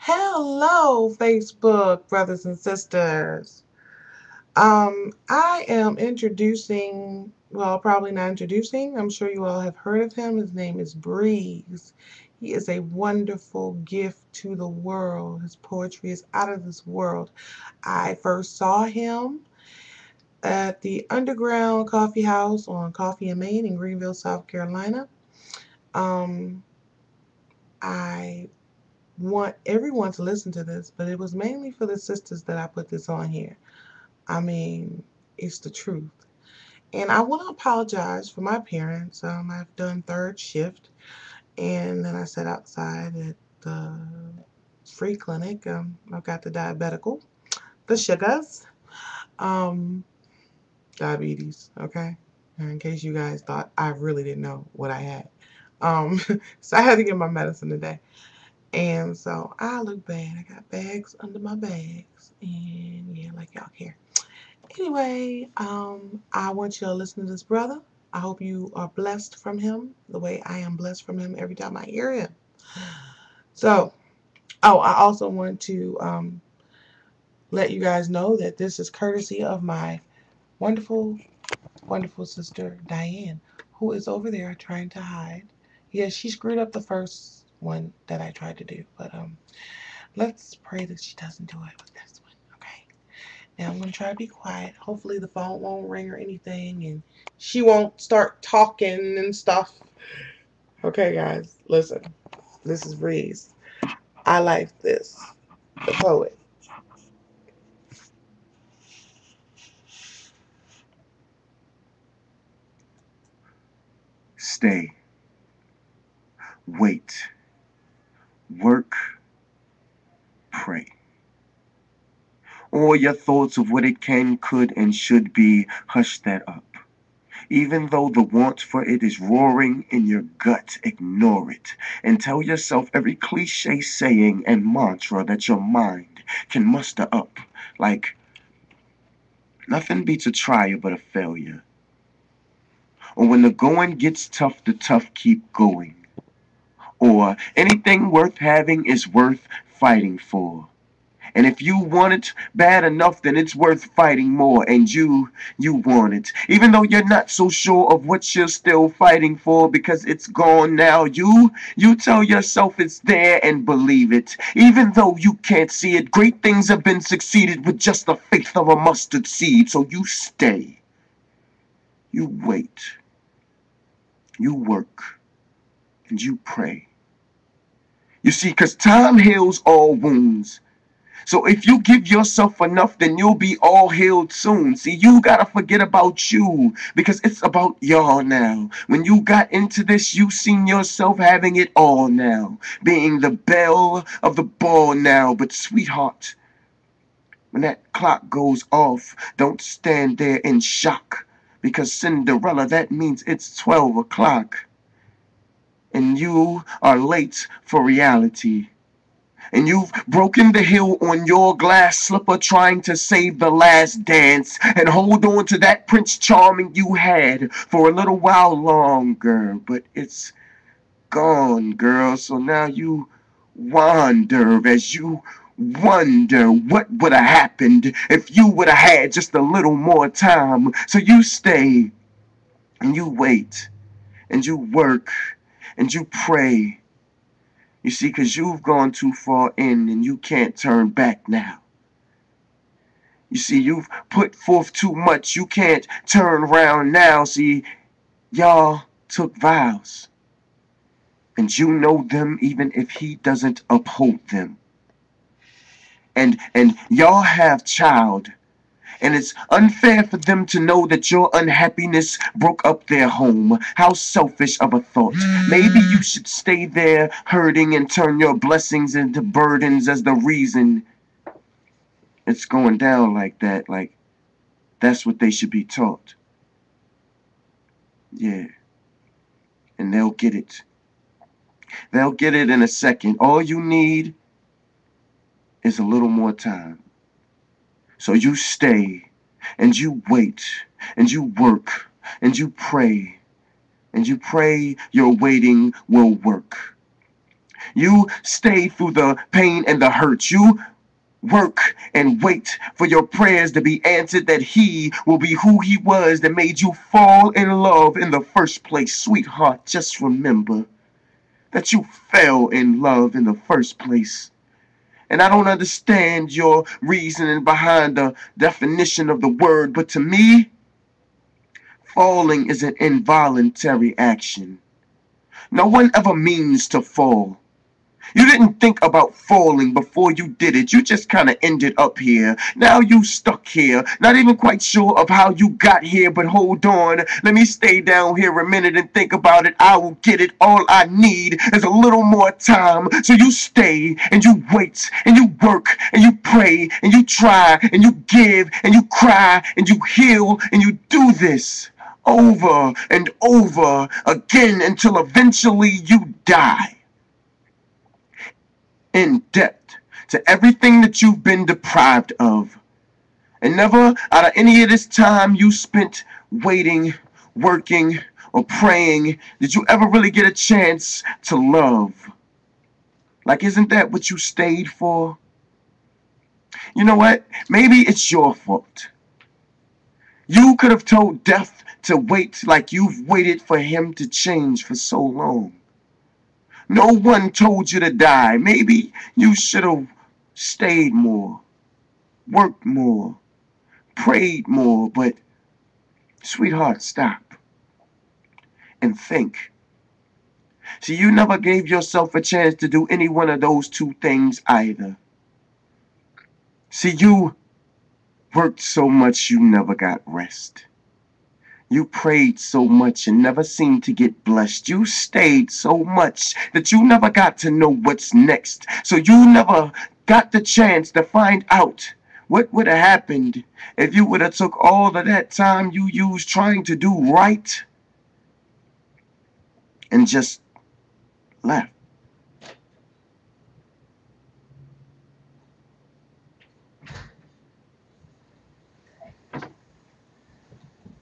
Hello, Facebook brothers and sisters. I am introducing, well, probably not introducing. I'm sure you all have heard of him. His name is Breeze. He is a wonderful gift to the world. His poetry is out of this world. I first saw him at the Underground Coffee House on Coffee and Main in Greenville, South Carolina. Um, I want everyone to listen to this, but it was mainly for the sisters that I put this on here. I mean, it's the truth. And I want to apologize for my parents. I've done third shift, and then I sat outside at the free clinic. I've got the diabetical, the sugars, um, diabetes. Okay, in case you guys thought I really didn't know what I had. Um, so I had to get my medicine today. And so I look bad. I got bags under my bags. And yeah, like y'all care. Anyway, I want you to listen to this brother. I hope you are blessed from him the way I am blessed from him every time I hear him. So, I also want to let you guys know that this is courtesy of my wonderful, wonderful sister, Diane, who is over there trying to hide. Yes, she screwed up the first one that I tried to do, but let's pray that she doesn't do it with this one, okay? Now I'm gonna try to be quiet. Hopefully the phone won't ring or anything, and she won't start talking and stuff. Okay, guys, listen. This is Breeze. I like this. The poet. Stay, wait, work, pray. All your thoughts of what it can, could, and should be, hush that up. Even though the want for it is roaring in your gut, ignore it and tell yourself every cliche saying and mantra that your mind can muster up. Like, nothing beats a trial but a failure. Or when the going gets tough, the tough keep going. Or anything worth having is worth fighting for. And if you want it bad enough, then it's worth fighting more. And you want it. Even though you're not so sure of what you're still fighting for because it's gone now. You tell yourself it's there and believe it. Even though you can't see it, great things have been succeeded with just the faith of a mustard seed. So you stay. You wait. You work. And you pray. You see, because time heals all wounds. So if you give yourself enough, then you'll be all healed soon. See, you gotta forget about you because it's about y'all now. When you got into this, you seen yourself having it all now, being the belle of the ball now. But sweetheart, when that clock goes off, don't stand there in shock because Cinderella, that means it's 12 o'clock and you are late for reality. And you've broken the heel on your glass slipper trying to save the last dance and hold on to that Prince Charming you had for a little while longer. But it's gone, girl. So now you wander as you wonder what would have happened if you would have had just a little more time. So you stay and you wait and you work and you pray. You see, because you've gone too far in and you can't turn back now. You see, you've put forth too much. You can't turn around now. See, y'all took vows. And you know them even if he doesn't uphold them. And y'all have child. And it's unfair for them to know that your unhappiness broke up their home. How selfish of a thought. Maybe you should stay there hurting and turn your blessings into burdens as the reason it's going down like that. Like, that's what they should be taught. Yeah. And they'll get it. They'll get it in a second. All you need is a little more time. So you stay and you wait and you work and you pray and you pray your waiting will work. You stay through the pain and the hurt. You work and wait for your prayers to be answered, that he will be who he was that made you fall in love in the first place. Sweetheart, just remember that you fell in love in the first place. And I don't understand your reasoning behind the definition of the word, but to me, falling is an involuntary action. No one ever means to fall. You didn't think about falling before you did it. You just kind of ended up here. Now you stuck here. Not even quite sure of how you got here, but hold on. Let me stay down here a minute and think about it. I will get it. All I need is a little more time. So you stay and you wait and you work and you pray and you try and you give and you cry and you heal and you do this over and over again until eventually you die in debt to everything that you've been deprived of. And never out of any of this time you spent waiting, working, or praying did you ever really get a chance to love. Like, isn't that what you stayed for? You know what? Maybe it's your fault. You could have told death to wait like you've waited for him to change for so long. No one told you to die. Maybe you should have stayed more, worked more, prayed more, but sweetheart, stop and think. See, you never gave yourself a chance to do any one of those two things either. See, you worked so much you never got rest. You prayed so much and never seemed to get blessed. You stayed so much that you never got to know what's next. So you never got the chance to find out what would have happened if you would have took all of that time you used trying to do right and just left.